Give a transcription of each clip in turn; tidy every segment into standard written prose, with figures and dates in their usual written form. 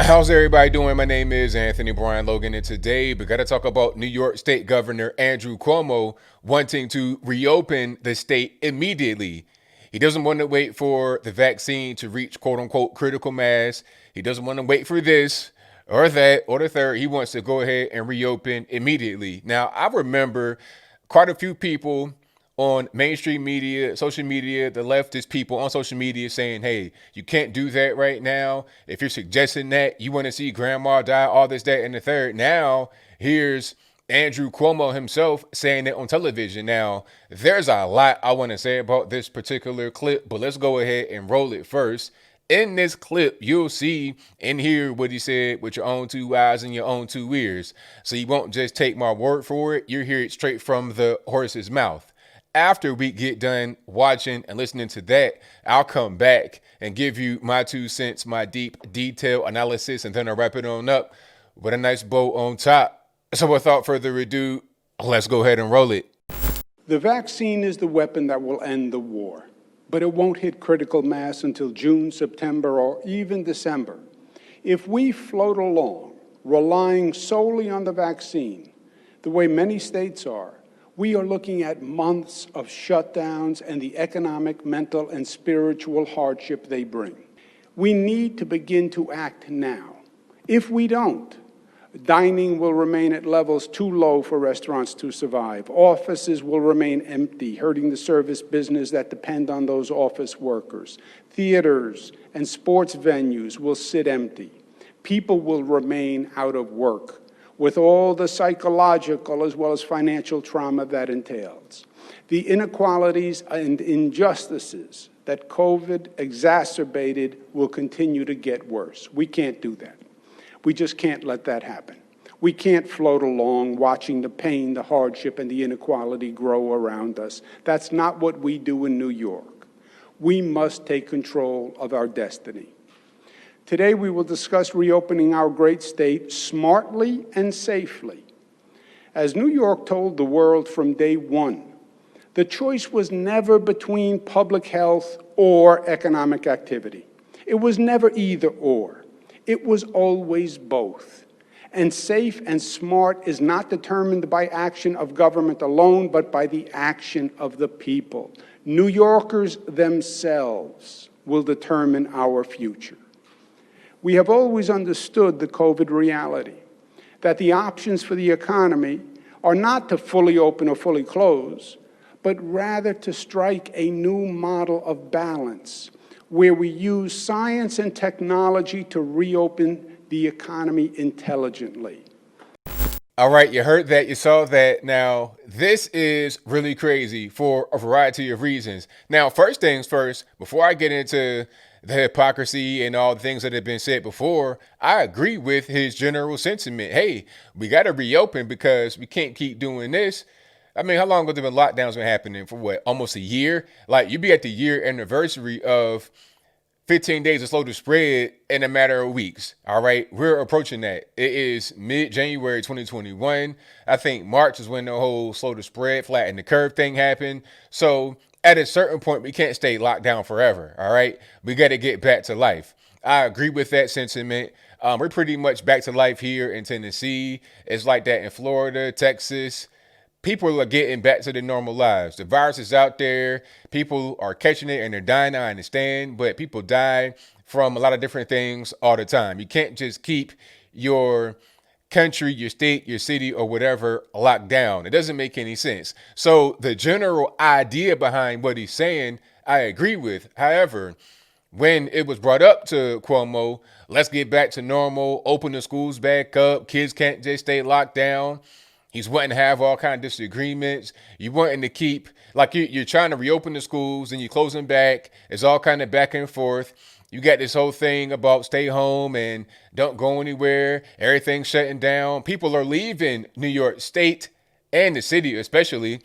How's everybody doing? My name is Anthony Brian Logan, and today we got to talk about New York State Governor Andrew Cuomo wanting to reopen the state immediately. He doesn't want to wait for the vaccine to reach quote unquote critical mass. He doesn't want to wait for this or that or the third. He wants to go ahead and reopen immediately. Now, I remember quite a few people on mainstream media, social media, the leftist people on social media saying, hey, you can't do that right now. If you're suggesting that, you want to see grandma die, all this, that, and the third. Now, here's Andrew Cuomo himself saying it on television. Now, there's a lot I want to say about this particular clip, but let's go ahead and roll it first. In this clip, you'll see and hear what he said with your own two eyes and your own two ears. So you won't just take my word for it. You'll hear it straight from the horse's mouth. After we get done watching and listening to that, I'll come back and give you my 2 cents, my deep detail analysis, and then I'll wrap it on up with a nice bow on top. So without further ado, let's go ahead and roll it. The vaccine is the weapon that will end the war, but it won't hit critical mass until June, September, or even December. If we float along, relying solely on the vaccine, the way many states are, we are looking at months of shutdowns and the economic, mental, and spiritual hardship they bring. We need to begin to act now. If we don't, dining will remain at levels too low for restaurants to survive. Offices will remain empty, hurting the service business that depend on those office workers. Theaters and sports venues will sit empty. People will remain out of work, with all the psychological as well as financial trauma that entails. The inequalities and injustices that COVID exacerbated will continue to get worse. We can't do that. We just can't let that happen. We can't float along watching the pain, the hardship, and the inequality grow around us. That's not what we do in New York. We must take control of our destiny. Today, we will discuss reopening our great state smartly and safely. As New York told the world from day one, the choice was never between public health or economic activity. It was never either or. It was always both. And safe and smart is not determined by action of government alone, but by the action of the people. New Yorkers themselves will determine our future. We have always understood the COVID reality, that the options for the economy are not to fully open or fully close, but rather to strike a new model of balance, where we use science and technology to reopen the economy intelligently. All right, you heard that, you saw that. Now, this is really crazy for a variety of reasons. Now, first things first, before I get into the hypocrisy and all the things that have been said before, I agree with his general sentiment. Hey, we got to reopen because we can't keep doing this. I mean, how long have the lockdowns been happening for what? Almost a year? Like, you be at the year anniversary of 15 days of slow to spread in a matter of weeks. All right. We're approaching that. It is mid-January 2021. I think March is when the whole slow to spread, flatten the curve thing happened. So at a certain point, we can't stay locked down forever. All right. We got to get back to life. I agree with that sentiment. We're pretty much back to life here in Tennessee. It's like that in Florida, Texas. People are getting back to their normal lives. The virus is out there. People are catching it and they're dying. I understand, but people die from a lot of different things all the time. You can't just keep your country, your state, your city, or whatever locked down. It doesn't make any sense. So the general idea behind what he's saying, I agree with. However, when it was brought up to Cuomo, let's get back to normal, open the schools back up, kids can't just stay locked down. He's wanting to have all kind of disagreements. You wanting to keep, like you're trying to reopen the schools and you close them back. It's all kind of back and forth. You got this whole thing about stay home and don't go anywhere. Everything's shutting down. People are leaving New York State and the city especially.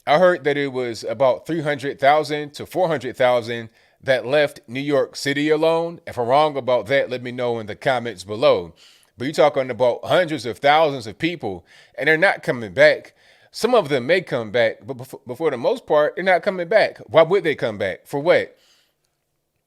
I heard that it was about 300,000 to 400,000 that left New York City alone. If I'm wrong about that, let me know in the comments below. But you're talking about hundreds of thousands of people, and they're not coming back. Some of them may come back, but for the most part, they're not coming back. Why would they come back? For what?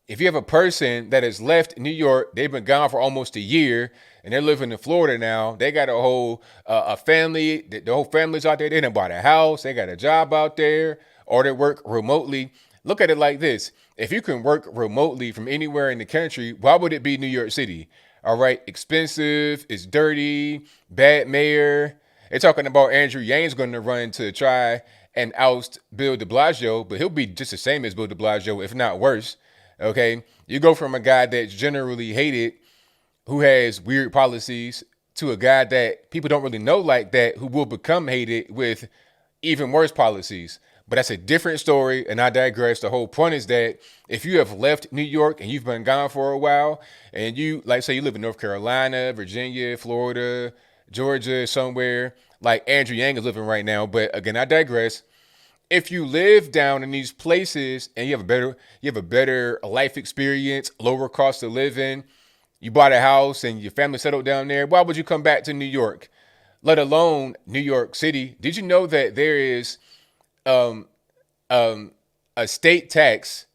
if you have a person that has left New York, they've been gone for almost a year, and they're living in Florida now. They got a whole a family. The whole family's out there. They done bought a house. They got a job out there, or they work remotely. Look at it like this: if you can work remotely from anywhere in the country, why would it be New York City? All right, expensive, it's dirty, bad mayor. They're talking about Andrew Yang's going to run to try and oust Bill de Blasio, but he'll be just the same as Bill de Blasio, if not worse. Okay, you go from a guy that's generally hated, who has weird policies, to a guy that people don't really know like that, who will become hated with even worse policies. But that's a different story, and I digress. The whole point is that if you have left New York and you've been gone for a while, and you, like, say you live in North Carolina, Virginia, Florida, Georgia, somewhere, like Andrew Yang is living right now. But again, I digress. If you live down in these places and you have a better life experience, lower cost of living, you bought a house and your family settled down there, why would you come back to New York? Let alone New York City. Did you know that there is um, um, a state tax,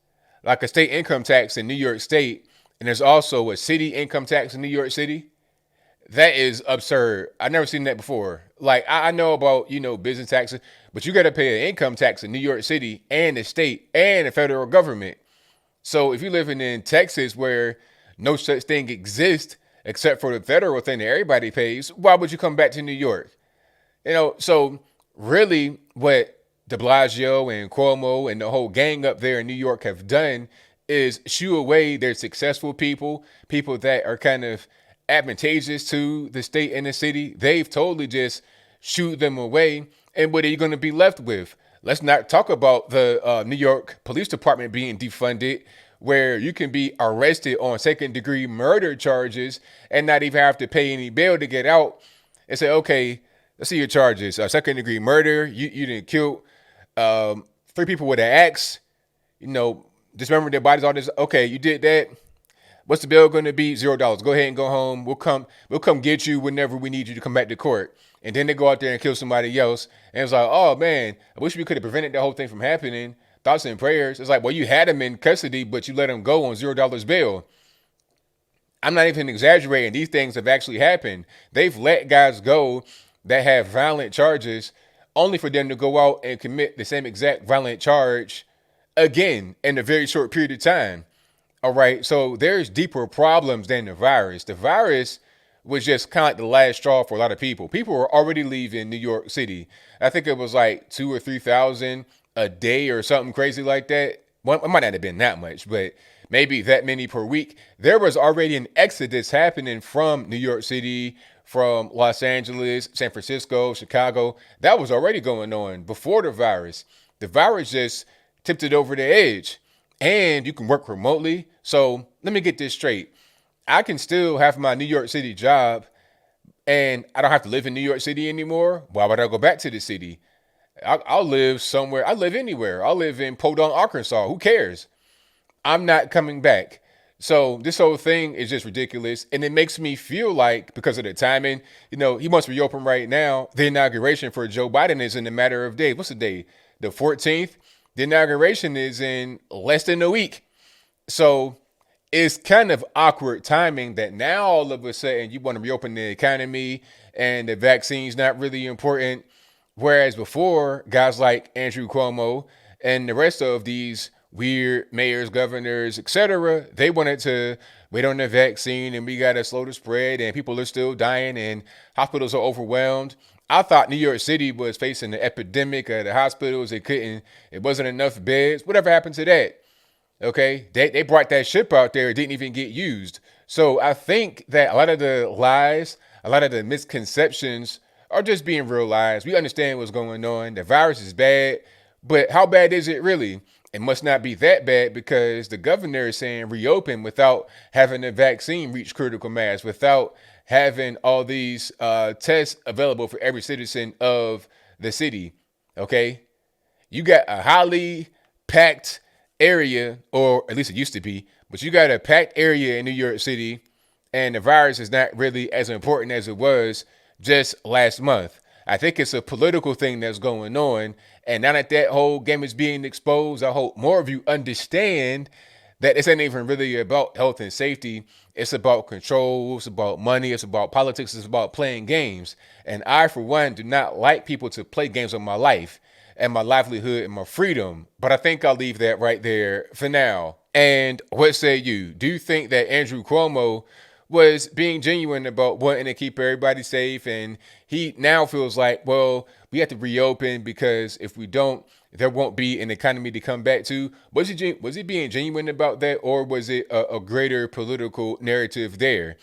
like a state income tax in New York State, and there's also a city income tax in New York City? That is absurd. I've never seen that before. Like I know about business taxes, but you got to pay an income tax in New York City and the state and the federal government. So if you're living in Texas where no such thing exists except for the federal thing that everybody pays, why would you come back to New York? So really what de Blasio and Cuomo and the whole gang up there in New York have done is shoo away their successful people, people that are kind of advantageous to the state and the city. They've totally just shooed them away. And what are you going to be left with? Let's not talk about the New York Police Department being defunded, where you can be arrested on second degree murder charges and not even have to pay any bail to get out and say, okay, let's see your charges. Second degree murder, you didn't kill three people with an axe, dismember their bodies, all this. Okay, you did that. What's the bill going to be? $0. Go ahead and go home. We'll come get you whenever we need you to come back to court. And then they go out there and kill somebody else. And it's like, oh man, I wish we could have prevented the whole thing from happening. Thoughts and prayers. It's like, well, you had him in custody, but you let him go on $0 bail. I'm not even exaggerating. These things have actually happened. They've let guys go that have violent charges only for them to go out and commit the same exact violent charge again in a very short period of time. All right. So there's deeper problems than the virus. The virus was just kind of like the last straw for a lot of people. People were already leaving New York City. I think it was like 2 or 3,000 a day or something crazy like that. Well, it might not have been that much, but maybe that many per week. There was already an exodus happening from New York City, from Los Angeles, San Francisco, Chicago. That was already going on before the virus. The virus just tipped it over the edge. And you can work remotely. So let me get this straight. I can still have my New York City job and I don't have to live in New York City anymore. Why would I go back to the city? I'll live somewhere. I live anywhere. I'll live in Podunk, Arkansas. Who cares? I'm not coming back. So this whole thing is just ridiculous. And it makes me feel like, because of the timing, he wants to reopen right now. The inauguration for Joe Biden is in a matter of days. What's the day? The 14th? The inauguration is in less than a week. So it's kind of awkward timing that now all of a sudden you want to reopen the economy and the vaccine's not really important. Whereas before, guys like Andrew Cuomo and the rest of these weird mayors, governors, etc., they wanted to wait on the vaccine and we got to slow the spread and people are still dying and hospitals are overwhelmed. I thought New York City was facing the epidemic of the hospitals. It wasn't enough beds. Whatever happened to that? Okay, they brought that ship out there. It didn't even get used. So I think that a lot of the lies, a lot of the misconceptions are just being realized. We understand what's going on. The virus is bad, but how bad is it really? It must not be that bad because the governor is saying reopen without having the vaccine reach critical mass, without having all these tests available for every citizen of the city. Okay, you got a highly packed area, or at least it used to be, but you got a packed area in New York City, and the virus is not really as important as it was just last month. I think it's a political thing that's going on. And now that that whole game is being exposed, I hope more of you understand that this ain't even really about health and safety. It's about control. It's about money. It's about politics. It's about playing games. And I, for one, do not like people to play games with my life and my livelihood and my freedom. But I think I'll leave that right there for now. And what say you? Do you think that Andrew Cuomo was being genuine about wanting to keep everybody safe, and he now feels like, well, we have to reopen because if we don't, there won't be an economy to come back to? Was he being genuine about that, or was it a greater political narrative there?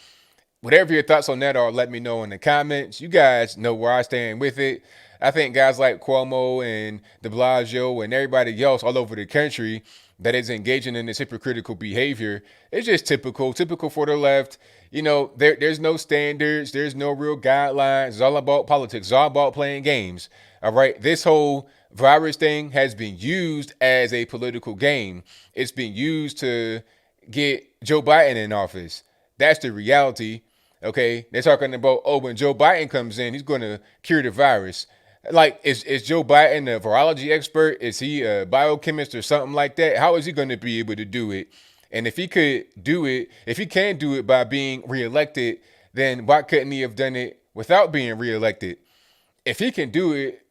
Whatever your thoughts on that are, let me know in the comments. You guys know where I stand with it. I think guys like Cuomo and de Blasio and everybody else all over the country that is engaging in this hypocritical behavior, it's just typical for the left. There's no standards, there's no real guidelines. It's all about politics, it's all about playing games. All right, this whole virus thing has been used as a political game. It's been used to get Joe Biden in office. That's the reality. Okay, they're talking about, oh, when Joe Biden comes in, he's going to cure the virus. Like, is Joe Biden a virology expert? Is he a biochemist or something like that? How is he going to be able to do it? And if he could do it, if he can do it by being reelected, then why couldn't he have done it without being reelected? If he can do it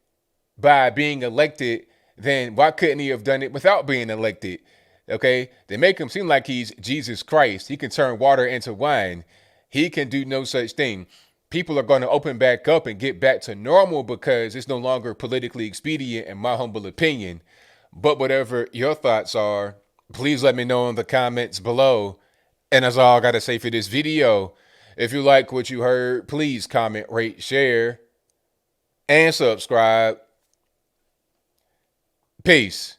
by being elected, then why couldn't he have done it without being elected? Okay, they make him seem like he's Jesus Christ. He can turn water into wine. He can do no such thing. People are going to open back up and get back to normal because it's no longer politically expedient, in my humble opinion. But whatever your thoughts are, please let me know in the comments below. And that's all I got to say for this video. If you like what you heard, please comment, rate, share, and subscribe. Peace.